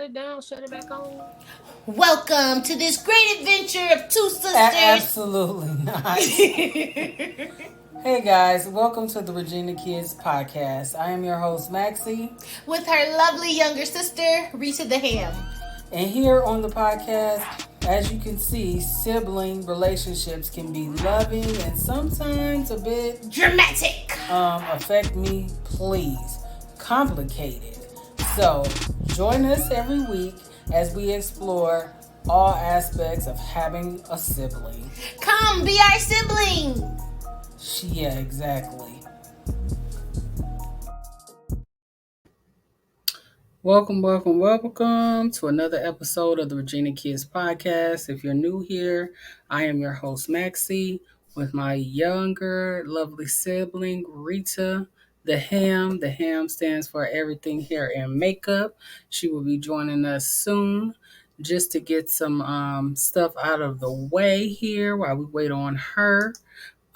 it down, shut it back on. Welcome to this great adventure of two sisters. Absolutely not. Hey guys, welcome to the Regina Kids podcast. I am your host Maxie, With her lovely younger sister, Rita the H.A.M. and here on the podcast, as you can see, sibling relationships can be loving and sometimes a bit dramatic. Affect me, please, complicated. So join us every week as we explore all aspects of having a sibling. Come be our sibling. Yeah, exactly. Welcome to another episode of the Regina Kids podcast. If you're new here, I am your host Maxie with my younger, lovely sibling Rita the H.A.M. The H.A.M stands for everything hair and makeup. She will be joining us soon just to get some stuff out of the way here while we wait on her.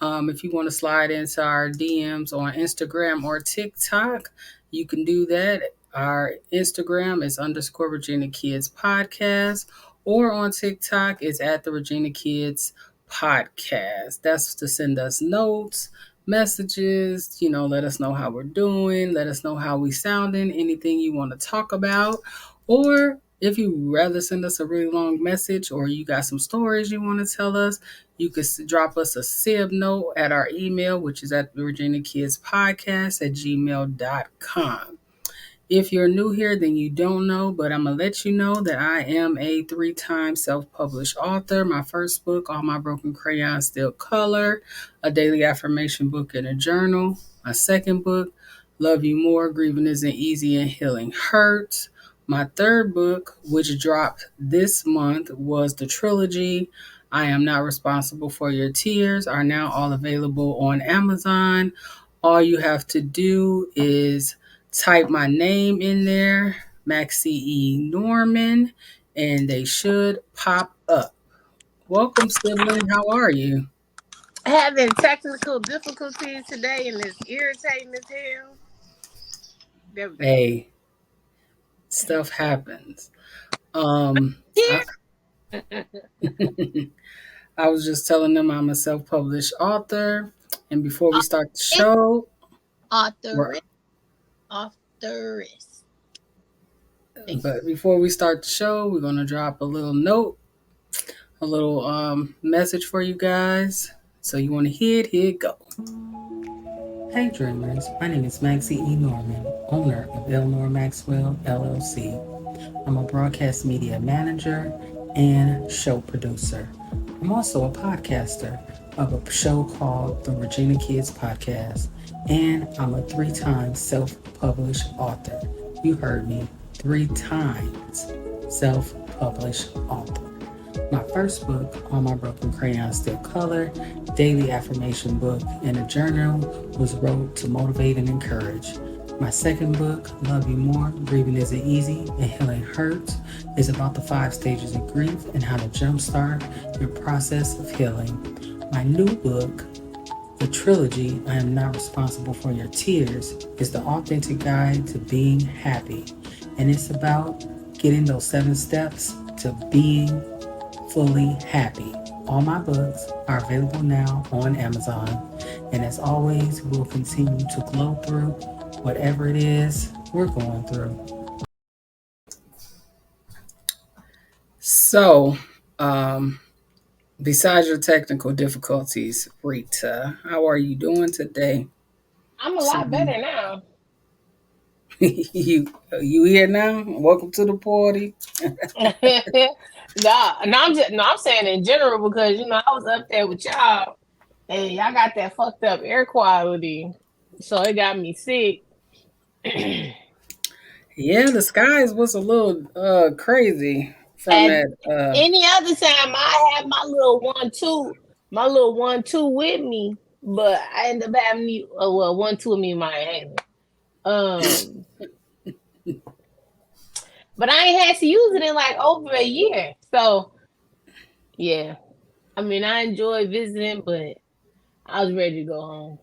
If you want to slide into our DMs on Instagram or TikTok, you can do that. Our Instagram is _ Regina Kids Podcast, or on TikTok is at the Regina Kids Podcast. That's to send us notes, messages, let us know how we're doing, let us know how we sounding, anything you want to talk about, or if you rather send us a really long message or you got some stories you want to tell us, you can drop us a sib note at our email, which is at virginiakidspodcast@gmail.com. If you're new here, then you don't know, but I'm going to let you know that I am a 3-time self-published author. My first book, All My Broken Crayons Still Color, a daily affirmation book and a journal. My second book, Love You More, Grieving Isn't Easy and Healing Hurts. My third book, which dropped this month, was the trilogy, I Am Not Responsible for Your Tears, are now all available on Amazon. All you have to do is type my name in there, Maxie E. Norman, and they should pop up. Welcome, sibling. How are you? Having technical difficulties today and it's irritating as hell. There we go. Hey, stuff happens. I, I was just telling them I'm a self-published author, and before we start the show, Authoress. Authoress. but before we start the show, we're gonna drop a little note, a little message for you guys. So you want to hear it? Here it go. Hey dreamers, my name is Maxie E. Norman, owner of Eleanor Maxwell LLC. I'm a broadcast media manager and show producer. I'm also a podcaster of a show called the Regina Kids Podcast, and I'm a 3-time self-published author. You heard me, 3 times self-published author. My first book, All My Broken Crayons Still Color, daily affirmation book, and a journal was wrote to motivate and encourage. My second book, Love You More, Grieving Isn't Easy and Healing Hurts, is about the 5 stages of grief and how to jumpstart your process of healing. My new book, the trilogy, I Am Not Responsible for Your Tears, is the authentic guide to being happy. And it's about getting those 7 steps to being fully happy. All my books are available now on Amazon. And as always, we'll continue to glow through whatever it is we're going through. So, besides your technical difficulties, Rita, how are you doing today? I'm a lot better now. you here now? Welcome to the party. I'm saying in general because I was up there with y'all and y'all got that fucked up air quality, so it got me sick. Yeah, the skies was a little crazy from And that. any other time I have my little 1-2 with me, but I end up having me 1-2 of me in my hand. But I ain't had to use it in like over a year. So yeah. I mean I enjoyed visiting, but I was ready to go home.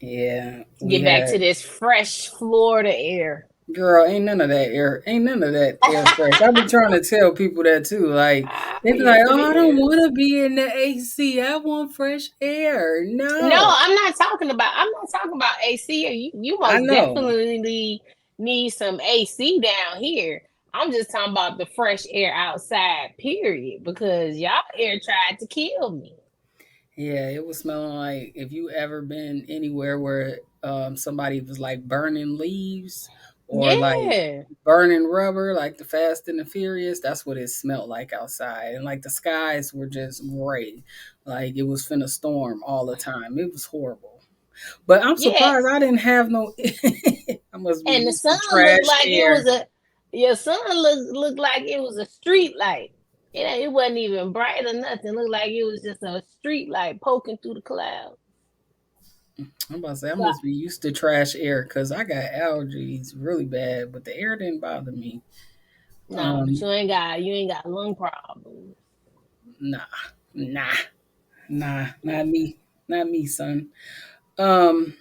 Yeah, we Get back to had this fresh Florida air. Girl, ain't none of that air fresh. I be trying to tell people that too. Like they be Yes, like, it "Oh, I don't is. want to be in the AC. I want fresh air." No, No, I'm not talking about AC. You I most know. definitely need some AC down here. I'm just talking about the fresh air outside, period. Because y'all air tried to kill me. Yeah, it was smelling like if you ever been anywhere where somebody was like burning leaves or like Yeah. burning rubber, like the Fast and the Furious. That's what it smelled like outside, and like the skies were just gray, like it was finna storm all the time. It was horrible. But I'm Yeah. surprised I didn't have no. I must be And the used sun to looked trash like it was air. a your sun looked like it was a street light. It wasn't even bright or nothing. It looked like it was just a street light poking through the clouds. I'm about to say I So, must be used to trash air because I got allergies really bad, but the air didn't bother me. no, but Um, you ain't got lung problems. nah, nah, not me, not me, son. Um,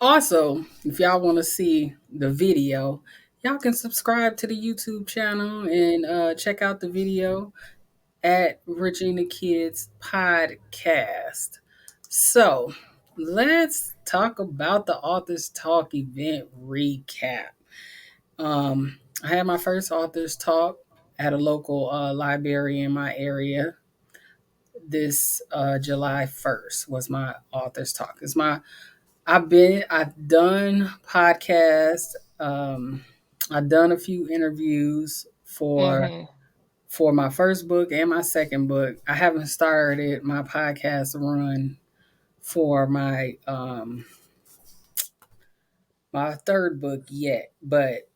Also, if y'all want to see the video, y'all can subscribe to the YouTube channel and check out the video at Regina Kids Podcast. So let's talk about the Authors Talk event recap. I had my first Authors Talk at a local library in my area. This July 1st was my Authors Talk. It's my I've done podcasts. I've done a few interviews Hmm. for my first book and my second book. I haven't started my podcast run for my third book yet, but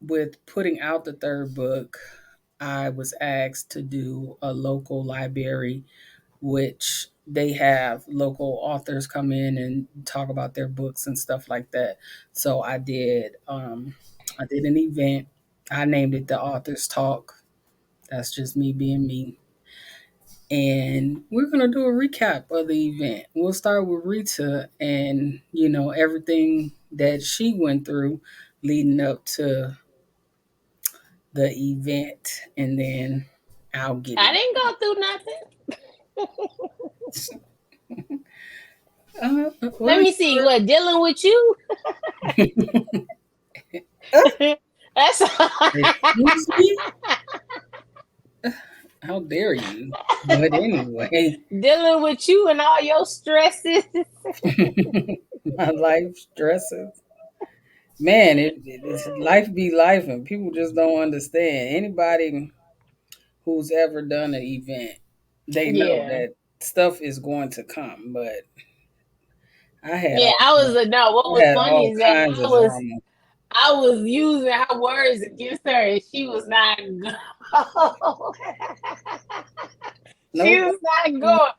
with putting out the third book, I was asked to do a local library, which they have local authors come in and talk about their books and stuff like that. So I did an event. I named it the Authors Talk. That's just me being me. And we're gonna do a recap of the event. We'll start with Rita and everything that she went through leading up to the event, and then I'll get I in. didn't go through nothing. Well, Let me see. What dealing with you? That's excuse me. How dare you? But anyway, dealing with you and all your stresses. my life stresses. Man, it's life be life, and people just don't understand. Anybody who's ever done an event, they know Yeah. that stuff is going to come. But I had Yeah, all I was no. What I was had funny all is that kinds of I was drama. I was using her words against her, and she was not going. She Nope. was not going.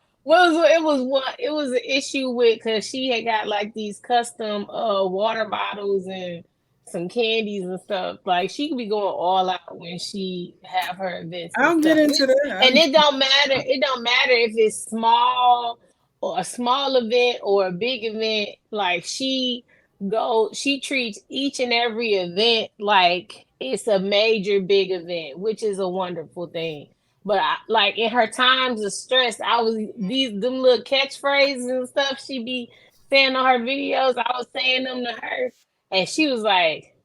It was an issue with because she had got like these custom water bottles and some candies and stuff. Like she could be going all out when she have her events and I'll get stuff. into And that. it don't matter. It don't matter if it's small or a small event or a big event. Like she treats each and every event like it's a major big event, which is a wonderful thing. But like in her times of stress, I was these them little catchphrases and stuff she be saying on her videos. I was saying them to her, and she was like,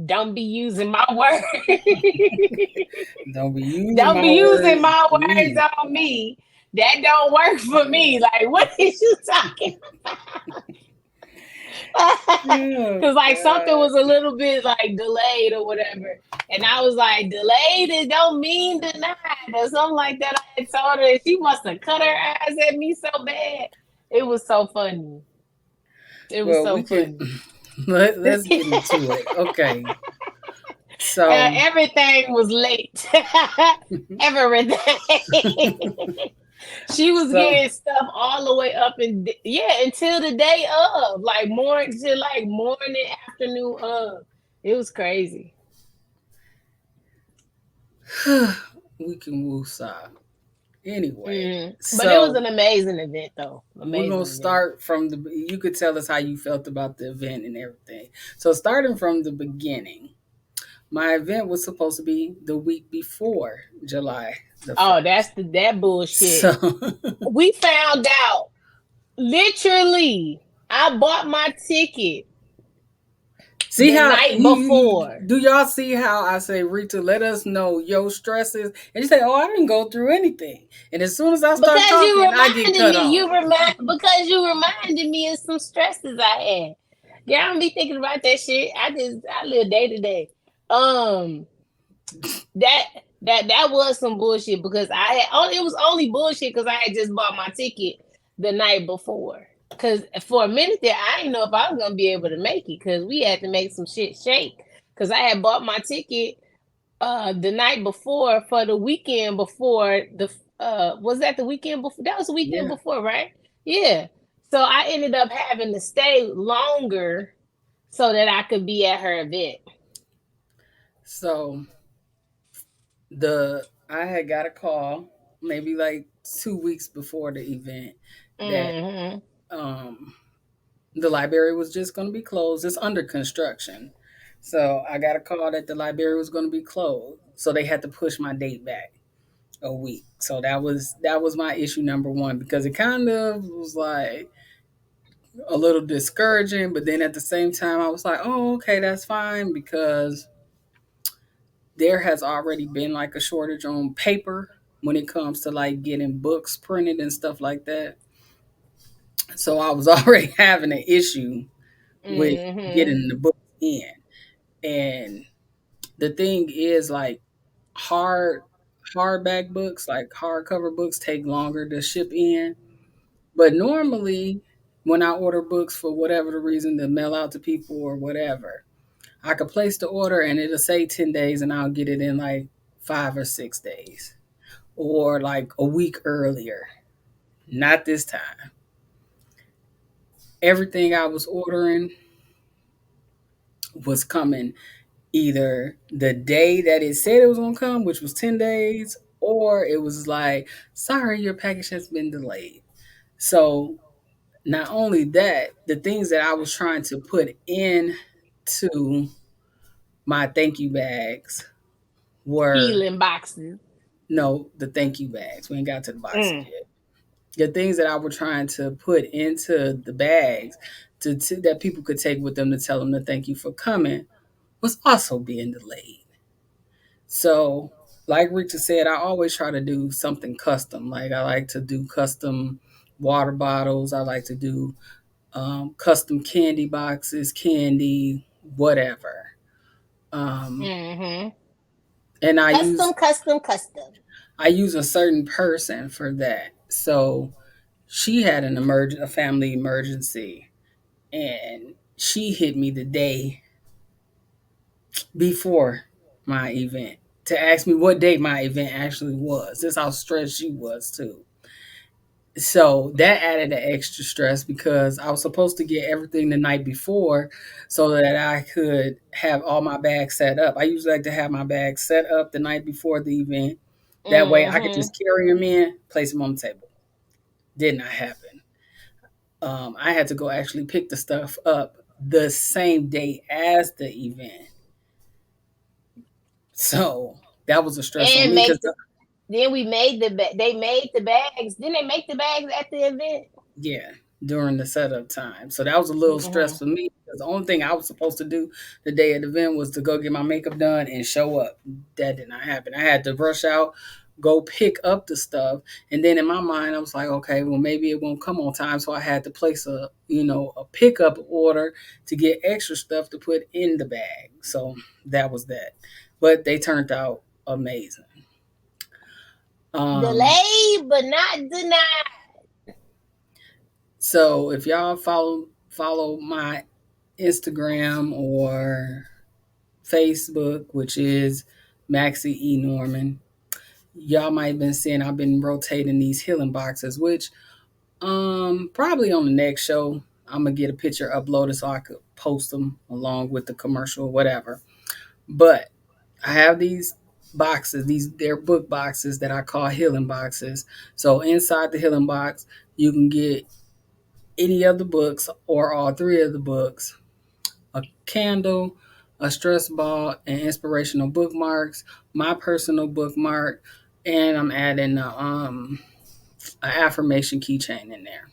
"Don't be using my words. Don't be using Don't my be using words my to words me. on me. That don't work for me. Like, what is you talking Oh because like something God. was a little bit like delayed or whatever. And I was like, delayed it don't mean denied or something like that. I had told her and she must have cut her eyes at me so bad. It was so funny. It was Well, so we can funny. let's get into it. Okay. So Everything was late. Everything. She was so getting stuff all the way up and yeah, until the day of, like morning to like morning, afternoon of. It was crazy. we can woosah. Anyway, But it was so an amazing event, though. we're gonna Amazing event. start from the. You could tell us how you felt about the event and everything. So starting from the beginning, my event was supposed to be the week before July the Oh, that's 1st. that bullshit. So We found out literally. I bought my ticket see the how night before. do y'all see how I say, Rita, let us know your stresses, and you say, oh, I didn't go through anything, and as soon as I start Because you talking, I get reminded cut me, off. because you reminded me of some stresses I had. Yeah, I don't be thinking about that shit. I live day to day. Um, that that was some bullshit because I had only it was only bullshit because I had just bought my ticket the night before. Cause for a minute there, I didn't know if I was gonna be able to make it because we had to make some shit shake. Cause I had bought my ticket the night before for the weekend before the was that the weekend before? That was the weekend Yeah. before, right? Yeah. So I ended up having to stay longer so that I could be at her event. So I had got a call maybe like 2 weeks before the event that Hmm. um the library was just going to be closed. It's under construction. So I got a call that the library was going to be closed. So they had to push my date back a week. So that was my issue number one, because it kind of was like a little discouraging, but then at the same time I was like, "Oh, okay, that's fine," because there has already been like a shortage on paper when it comes to like getting books printed and stuff like that. So I was already having an issue with Hmm. getting the book in. And the thing is, like, hard hardback books, like hardcover books, take longer to ship in. But normally, when I order books for whatever the reason to mail out to people or whatever, I could place the order and it'll say 10 days, and I'll get it in like 5 or 6 days, or like a week earlier. Not this time. Everything I was ordering was coming either the day that it said it was going to come, which was 10 days, or it was like, sorry, your package has been delayed. So, not only that, the things that I was trying to put into my thank you bags were Healing boxes. no, the thank you bags. We ain't got to the boxes Mm. yet. The things that I was trying to put into the bags that people could take with them to tell them to thank you for coming was also being delayed. So, like Rita said, I always try to do something custom. Like, I like to do custom water bottles. I like to do custom candy boxes, candy, whatever. Um, Hmm. and Custom, custom, custom. I use a certain person for that. So she had a family emergency, and she hit me the day before my event to ask me what day my event actually was. That's how stressed she was too. So that added an extra stress because I was supposed to get everything the night before so that I could have all my bags set up. I usually like to have my bags set up the night before the event. That way I could Hmm. just carry them in, place them on the table. Did not happen. I had to go actually pick the stuff up the same day as the event. So that was a stress on And me because, make the then we made they made the bags. Didn't they make the bags at the event? yeah, during the setup time. So that was a little stress Hmm. for me because the only thing I was supposed to do the day of the event was to go get my makeup done and show up. That did not happen. I had to rush out, go pick up the stuff, and then in my mind I was like, okay, well maybe it won't come on time, so I had to place a pickup order to get extra stuff to put in the bag. So that was that. But they turned out amazing. Um, Delayed but not denied. so if y'all follow my Instagram or Facebook, which is Maxie E Norman, y'all might have been seeing I've been rotating these healing boxes, which probably on the next show I'm gonna get a picture uploaded so I could post them along with the commercial or whatever. But I have these boxes. They're book boxes that I call healing boxes. So inside the healing box, you can get any of the books or all three of the books, a candle, a stress ball, and inspirational bookmarks, my personal bookmark, and I'm adding an affirmation keychain in there.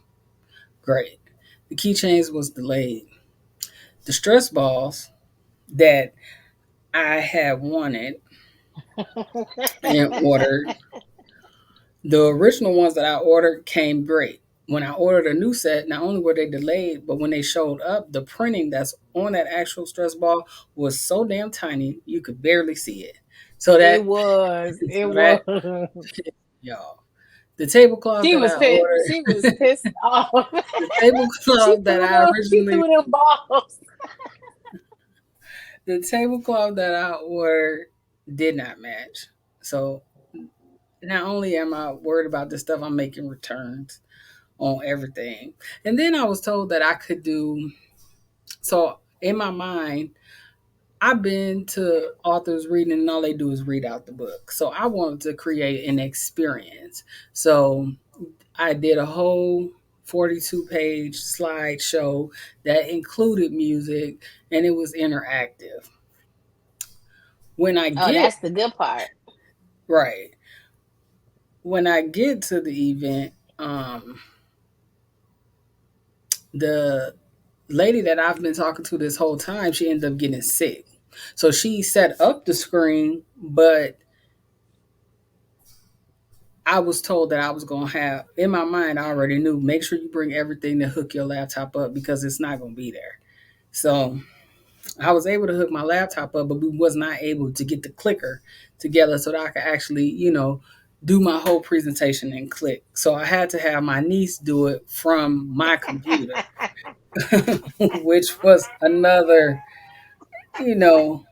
Great. The keychains was delayed. The stress balls that I had wanted and ordered, the original ones that I ordered came great. When I ordered a new set, not only were they delayed, but when they showed up, the printing that's on that actual stress ball was so damn tiny you could barely see it. So It that, was. It so that, was. y'all, the tablecloth that I ordered, She was pissed off. the she tablecloth that threw I them. She originally, threw them balls. the tablecloth that I ordered did not match. So not only am I worried about this stuff, I'm making returns on everything. And then I was told that I could do, so in my mind, I've been to authors reading and all they do is read out the book. So I wanted to create an experience. So I did a whole 42-page slideshow that included music and it was interactive. When I Oh, get that's the good part. right, when I get to the event, the lady that I've been talking to this whole time, she ended up getting sick. So she set up the screen, but I was told that I was going to have, in my mind, I already knew, make sure you bring everything to hook your laptop up because it's not going to be there. So I was able to hook my laptop up, but we was not able to get the clicker together so that I could actually, do my whole presentation and click. So I had to have my niece do it from my computer, which was another, you know,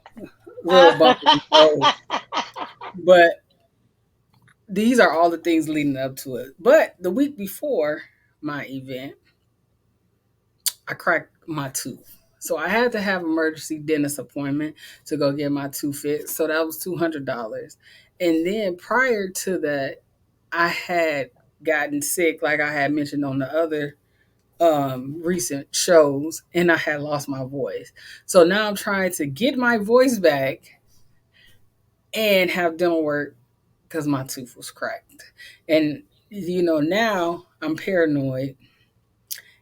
little bump in the road. But these are all the things leading up to it. But the week before my event, I cracked my tooth. So I had to have emergency dentist appointment to go get my tooth fixed. So that was $200. And then prior to that, I had gotten sick, like I had mentioned on the other recent shows, and I had lost my voice. So now I'm trying to get my voice back and have dental work because my tooth was cracked. And now I'm paranoid,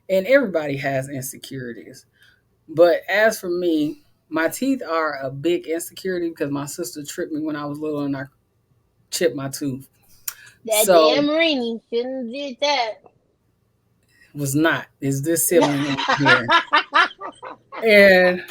and everybody has insecurities. But as for me, my teeth are a big insecurity because my sister tripped me when I was little and I chipped my tooth. That So damn Rini shouldn't have did that. was not. Is this sibling on here? And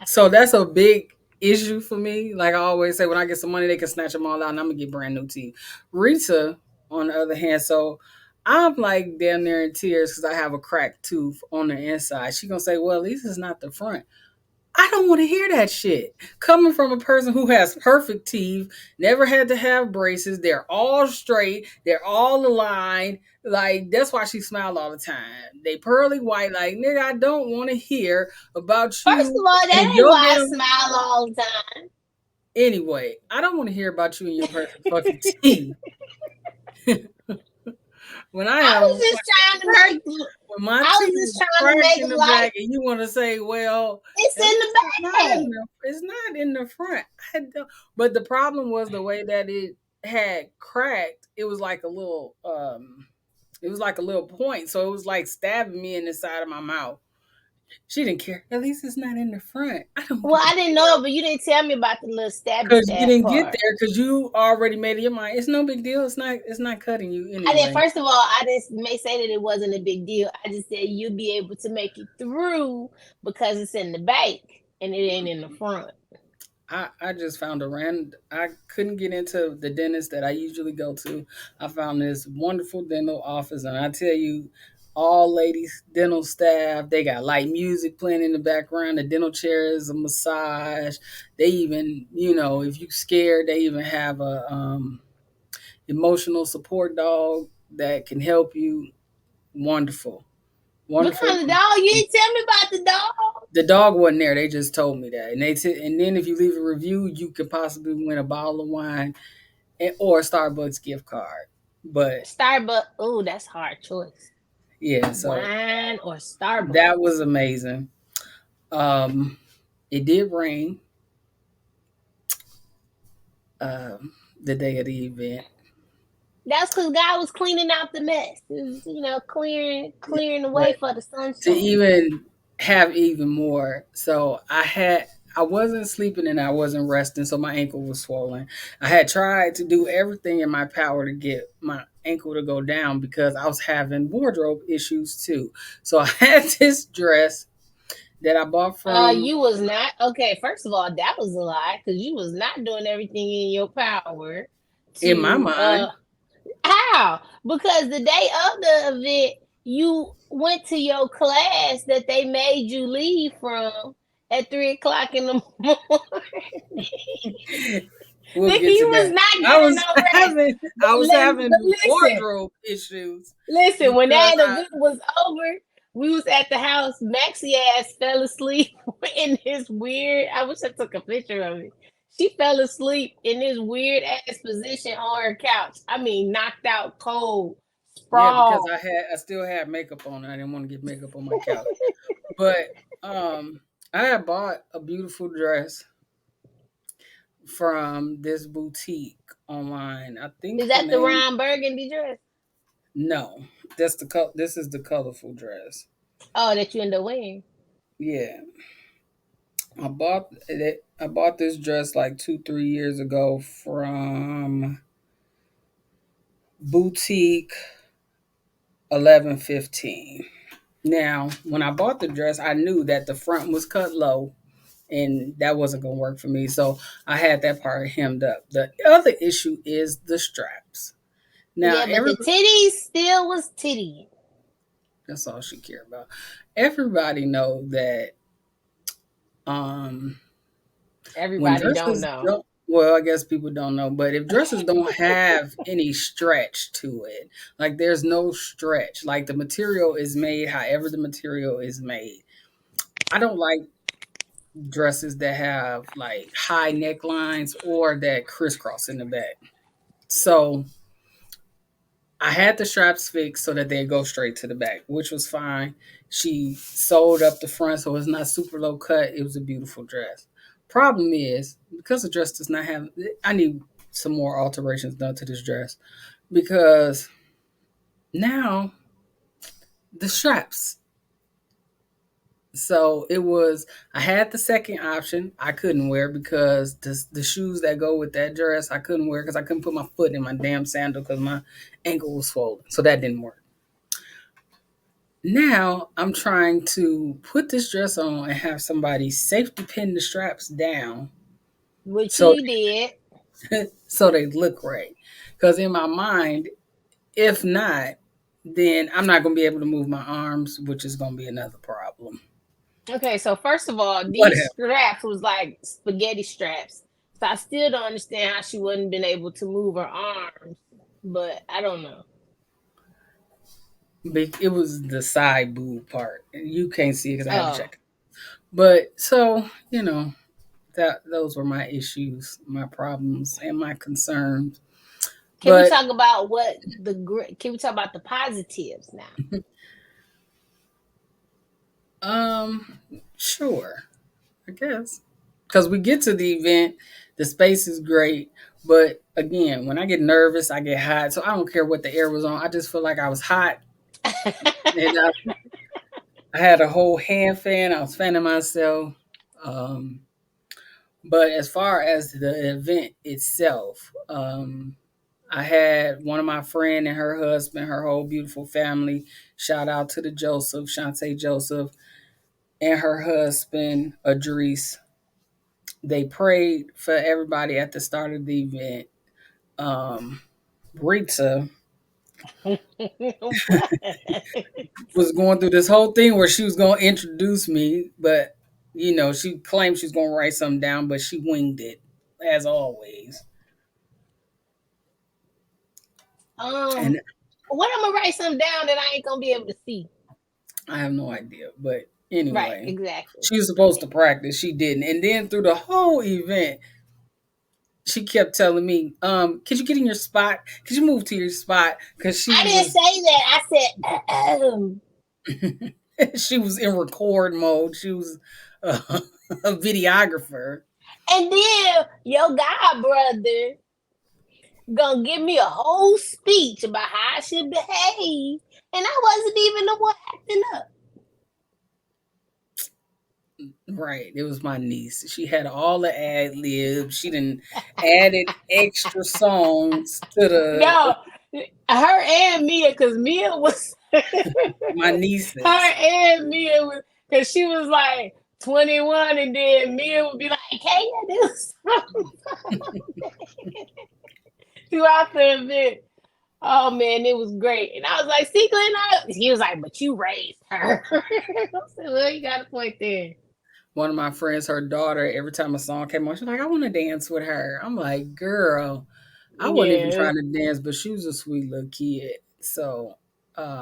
so that's a big issue for me. Like I always say, when I get some money, they can snatch them all out, and I'm gonna get brand new teeth. Rita, on the other hand, so I'm like damn near in tears because I have a cracked tooth on the inside. She gonna say, "Well, at least it's not the front." I don't want to hear that shit. Coming from a person who has perfect teeth, never had to have braces, they're all straight, they're all aligned. Like, that's why she smiled all the time. They pearly white, like, nigga, I don't want to hear about First you of all, and that ain't your why I damn. smile all the time. Anyway, I don't want to hear about you and your perfect fucking teeth. When I I have was just trying to crack, make. when my I was teeth just is trying to cracked make in the light. back, and you want to say, "Well, It's at in least the bag. it's not in the front." But the problem was the way that it had cracked. It was like a little, it was like a little point, so it was like stabbing me in the side of my mouth. She didn't care. At least it's not in the front. I don't Well, give a I didn't know, but you didn't tell me about the little stabby because you stab didn't get part. there because you already made your mind. It's no big deal. It's not. It's not cutting you I did. anyway. First of all, I just may say that it wasn't a big deal. I just said you'll be able to make it through because it's in the back and it ain't in the front. I just found a random. I couldn't get into the dentist that I usually go to. I found this wonderful dental office, and I tell you, all ladies dental staff. They got light music playing in the background. The dental chair is a massage. They even, if you scared, they even have a emotional support dog that can help you. Wonderful. What Wonderful. kind of dog? You didn't tell me about the dog. The dog wasn't there. They just told me that, and and then if you leave a review, you could possibly win a bottle of wine or a Starbucks gift card. But Starbucks. Oh, that's hard choice. yeah, so Wine or Starbucks. that was amazing. Um, it did rain the day of the event. That's because God was cleaning out the mess. It was, clearing the But way for the to sunshine. even have even more, so I wasn't sleeping and I wasn't resting, so my ankle was swollen. I had tried to do everything in my power to get my ankle to go down because I was having wardrobe issues too. So I had this dress that I bought from You was not okay. First of all, that was a lie because you was not doing everything in your power in my to mind. how? Because the day of the event, you went to your class that they made you leave from at 3 o'clock in the morning. We'll Nigga, get to you was that. not getting no rest. I was But having listen, wardrobe issues listen, when because that event was over, we was at the house. Maxie ass fell asleep in his weird. I wish I took a picture of it. She fell asleep in this weird ass position on her couch. I mean, knocked out cold, yeah, because sprawl. I still had makeup on. I didn't want to get makeup on my couch. But I had bought a beautiful dress from this boutique online. I think Is the that the name Ron Burgundy dress? no. This is the colorful dress. Oh, that you end up wearing. Yeah. I bought this dress like 2, 3 years ago from boutique 1115. Now, when I bought the dress, I knew that the front was cut low and that wasn't going to work for me. So I had that part hemmed up. The other issue is the straps. Now, Yeah, but the titties still was titty. that's all she cared about. Everybody know that um, when Everybody don't dresses know. don't, well, I guess people don't know, but if dresses don't have any stretch to it, like there's no stretch, like the material is made however the material is made. I don't like dresses that have like high necklines or that crisscross in the back. So I had the straps fixed so that they go straight to the back, which was fine. She sewed up the front so it's not super low cut. It was a beautiful dress. Problem is, because the dress does not have, I need some more alterations done to this dress because now the straps. So it was, I had the second option I couldn't wear because the shoes that go with that dress I couldn't wear because I couldn't put my foot in my damn sandal because my ankle was swollen. So that didn't work. Now I'm trying to put this dress on and have somebody safety pin the straps down Which so you did. so they look right. Because in my mind, if not, then I'm not going to be able to move my arms, which is going to be another problem. Okay, so first of all, these Whatever. straps was like spaghetti straps. So I still don't understand how she wouldn't been able to move her arms. But I don't know. It was the side boob part. You can't see it because I had to Oh. check. But so that those were my issues, my problems, and my concerns. Can we But talk about can we talk about the positives now? um, sure, I guess because we get to the event, the space is great. But again, when I get nervous, I get hot. So I don't care what the air was on. I just feel like I was hot, and I had a whole hand fan. I was fanning myself. Um, but as far as the event itself, I had one of my friend and her husband, her whole beautiful family. Shout out to the Joseph, Shantae Joseph, and her husband, Adrice. They prayed for everybody at the start of the event. Um, Rita What? was going through this whole thing where she was going to introduce me, but she claimed she was going to write something down, but she winged it as always. um, And what I'm gonna write something down that I ain't gonna be able to see. I have no idea. But Right, anyway, exactly. she was supposed to practice. She didn't. And then through the whole event, she kept telling me, could you get in your spot? Could you move to your spot? Because she I didn't was say that. I said, she was in record mode. She was uh, a videographer. and then your god brother gonna give me a whole speech about how I should behave, and I wasn't even the one acting up. Right. It was my niece. She had all the ad libs. She didn't added extra songs to No, the her and Mia, because Mia was her my nieces. and Mia was because she was like 21, and then Mia would be like, "Can you do something throughout the event?" Oh man, it was great, and I was like, "See, Glenn," he was like, "But you raised her." I said, "Well, you got a point there." One of my friends, her daughter, every time a song came on, she's like, I want to dance with her. I'm like, girl, I wasn't even Yeah, trying to dance, but she was a sweet little kid. So,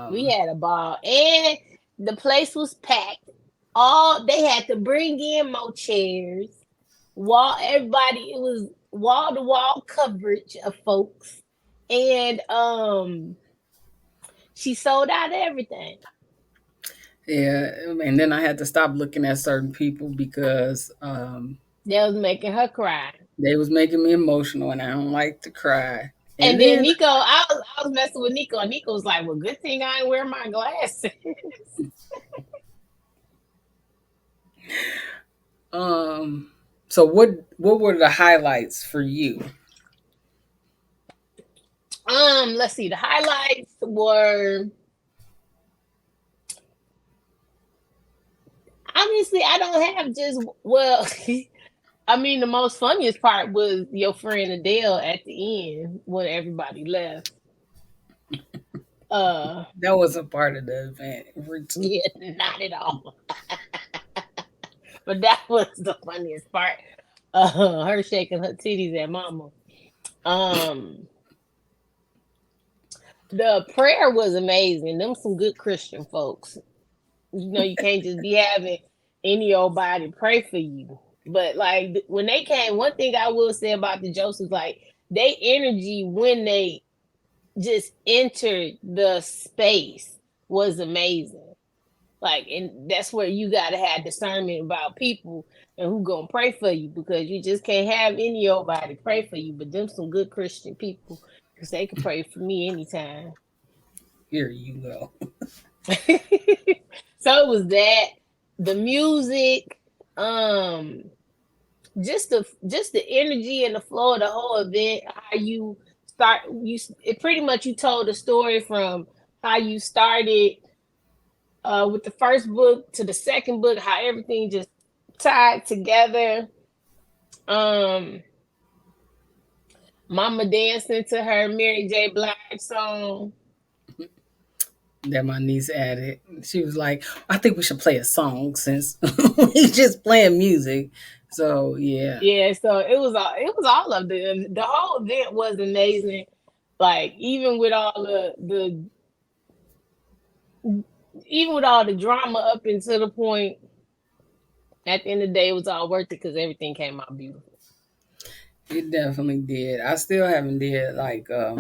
we um, had a ball, and the place was packed. All they had to bring in more chairs. Wall, everybody, it was wall to wall coverage of folks, and she sold out everything. yeah, and then I had to stop looking at certain people because That was making her cry. they was making me emotional, and I don't like to cry. And And then then Nico, I was messing with Nico, and Nico was like, "Well, good thing I ain't wear my glasses." Um. So what were the highlights for you? Let's see. The highlights were obviously I don't have just well. I mean, the most funniest part was your friend Adele at the end when everybody left. Uh, That was a part of the event. yeah, not at all. But that was the funniest part. Her shaking her titties at Mama. Um, the prayer was amazing. Them some good Christian folks. You know, you can't just be having any old body pray for you. But like when they came, one thing I will say about the Josephs, like they energy when they just entered the space was amazing. Like, and that's where you gotta have discernment about people and who gonna pray for you because you just can't have any old body pray for you. But them some good Christian people because they can pray for me anytime. Here you go. So it was that the music, um, just the energy and the flow of the whole event. How you start, it pretty much you told the story from how you started with the first book to the second book, how everything just tied together. Um, Mama dancing to her Mary J. Blige song. That my niece added. She was like, I think we should play a song since we just playing music. So yeah. Yeah, so it was all of the whole event was amazing. Like even with all the drama up until the point, at the end of the day, it was all worth it because everything came out beautiful. It definitely did. I still haven't did like a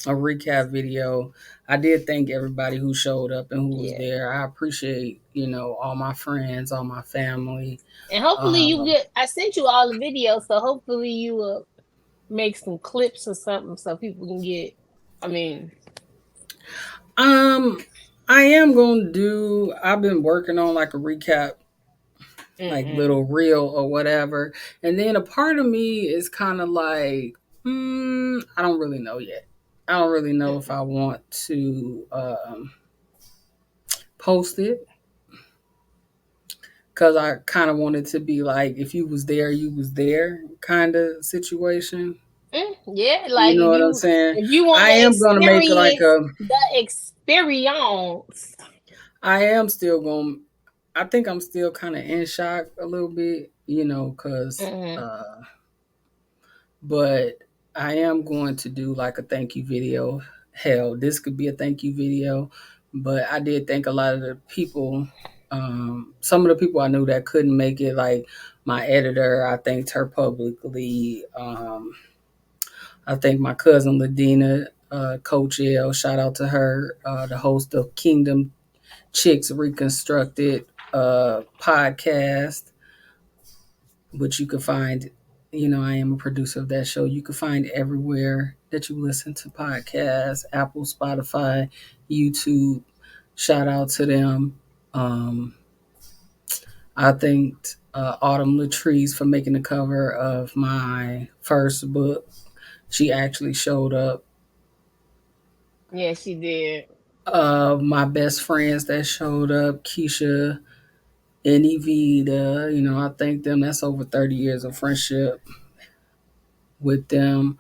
recap video. I did thank everybody who showed up and who was Yeah, there. I appreciate, all my friends, all my family. and hopefully you Um get. I sent you all the videos, so hopefully you make some clips or something so people can get. I mean, um I am gonna do I've been working on like a recap, like mm-mm, little reel or whatever. And then a part of me is kind of like, I don't really know yet. I don't really know if mm-mm. I want to post it because I kind of wanted to be like, if you was there, you was there kind of situation. Yeah, You like know what I'm saying? if you want I to am gonna make like experience the experience. I am still going. I think I'm still kind of in shock a little bit, because Mm-hmm. but I am going to do like a thank you video. Hell, this could be a thank you video But I did thank a lot of the people. Some of the people I knew that couldn't make it, like my editor, I thanked her publicly. I thank my cousin Ladina, Coach L. Shout out to her, the host of Kingdom Chicks Reconstructed podcast, which you can find. You know, I am a producer of that show. You can find everywhere that you listen to podcasts: Apple, Spotify, YouTube. Shout out to them. Um, I thanked Autumn Latrice for making the cover of my first book. She actually showed up. Yeah, she did. My best friends that showed up, Keisha and Evita, I thank them. That's over 30 years of friendship with them.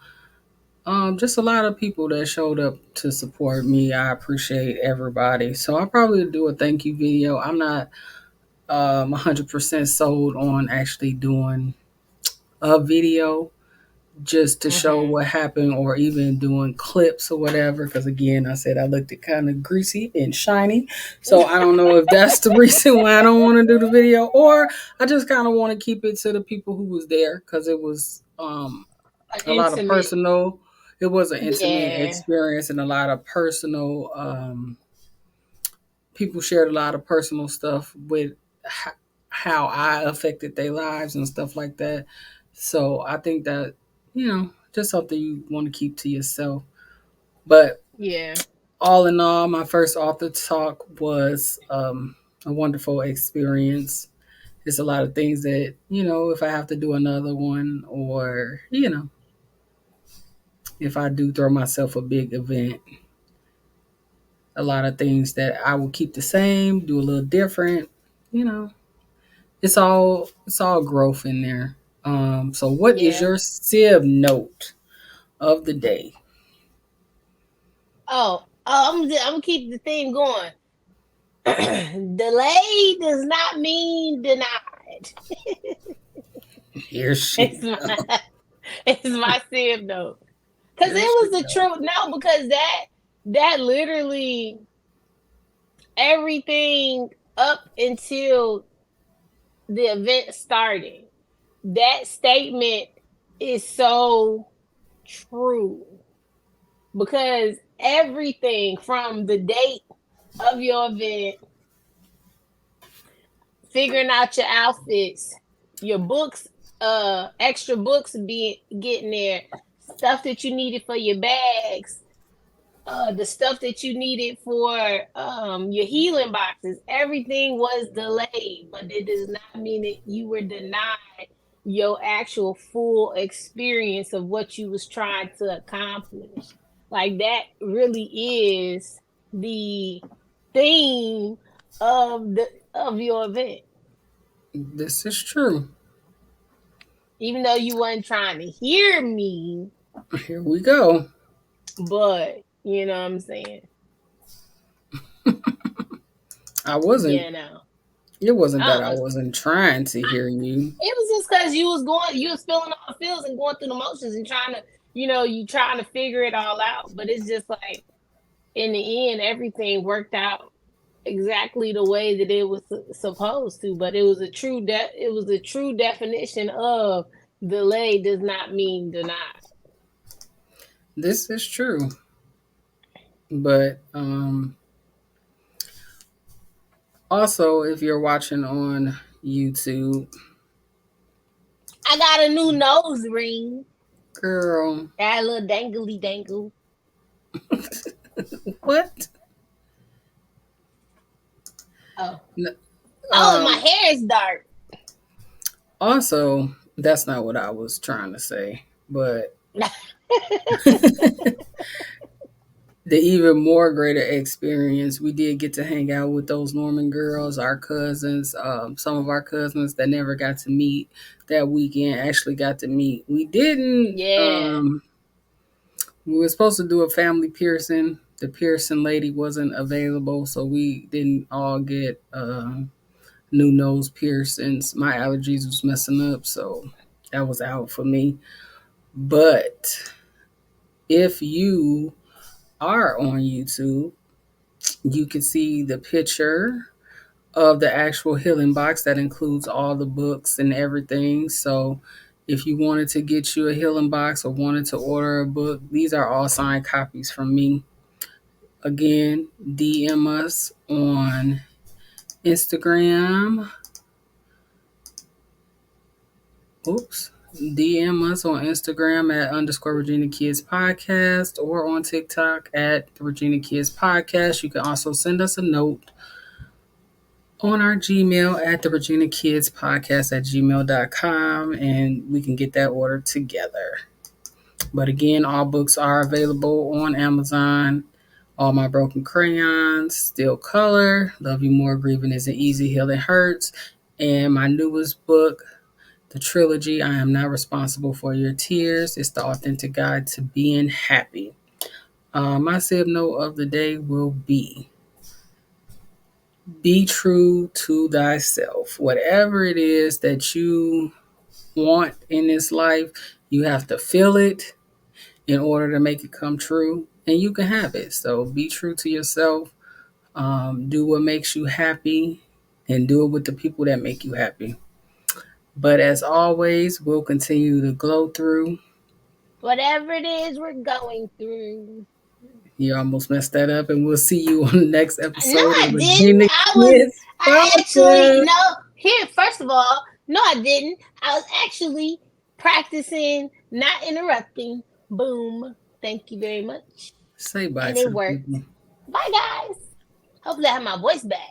Just a lot of people that showed up to support me. I appreciate everybody. So I'll probably do a thank you video. I'm not 100% sold on actually doing a video just to show Mm-hmm. what happened, or even doing clips or whatever. Because again, I said I looked kind of greasy and shiny. So I don't know if that's the reason why I don't want to do the video, or I just kind of want to keep it to the people who was there, because it was a lot of Intimate. personal. It was an intimate Yeah. experience, and a lot of personal. People shared a lot of personal stuff with how I affected their lives and stuff like that. So I think that, just something you want to keep to yourself. But Yeah. all in all, my first author talk was a wonderful experience. There's a lot of things that, if I have to do another one, or, if I do throw myself a big event, a lot of things that I will keep the same, do a little different, you know. It's all growth in there. So what is Yeah. your sib note of the day? I'm gonna keep the theme going. Delay does not mean denied. Here she It's my go. it's my sim note. Cause it Here she was the go. truth. No, because that literally everything up until the event started. That statement is so true because everything from the date of your event, figuring out your outfits, your books, extra books be getting there, stuff that you needed for your bags, the stuff that you needed for your healing boxes, everything was delayed, but it does not mean that you were denied your actual full experience of what you was trying to accomplish. Like that really is the theme of your event. This is true. Even though you wasn't trying to hear me, Here we go. but you know what I'm saying? I wasn't. You know. It wasn't that I Uh, wasn't trying to hear you. It was just because you was feeling all the feels and going through the motions and trying to, you trying to figure it all out. But it's just like in the end, everything worked out exactly the way that it was supposed to. But it was a true definition of delay does not mean denied. This is true. But also, if you're watching on YouTube, I got a new nose ring. girl, Got a little dangly dangle. what? Oh, N- oh, and my Um, hair is dark. Also, that's not what I was trying to say, but the even more greater experience, we did get to hang out with those Norman girls, our cousins. Some of our cousins that never got to meet that weekend actually got to meet. We didn't. Yeah. We were supposed to do a family piercing. The piercing lady wasn't available, so we didn't all get new nose piercings. My allergies was messing up, so that was out for me. But if you are on YouTube, You can see the picture of the actual healing box that includes all the books and everything. So if you wanted to get you a healing box or wanted to order a book, these are all signed copies from me. Again, DM us on Instagram. Oops. DM us on Instagram at underscore Regina Kids Podcast or on TikTok at the Regina Kids Podcast. You can also send us a note on our Gmail at the Regina Kids Podcast at gmail.com and we can get that order together. But again, all books are available on Amazon. All My Broken Crayons, Still Color, Love You More, Grieving Isn't Easy, Healing Hurts, and my newest book, the trilogy, I Am Not Responsible for Your Tears. It's the authentic guide to being happy. My sib note of the day will be true to thyself. Whatever it is that you want in this life, you have to feel it in order to make it come true, and you can have it. So be true to yourself. Do what makes you happy, and do it with the people that make you happy. But as always, we'll continue to glow through. Whatever it is we're going through. You almost messed that up, and we'll see you on the next No, episode of I didn't. Regina Kids I actually, Podcast. no, here, first of all, no, I didn't. I was actually practicing not interrupting. Boom. Thank you very much. Say bye And to it the worked. people. Bye, guys. Hopefully, I have my voice back.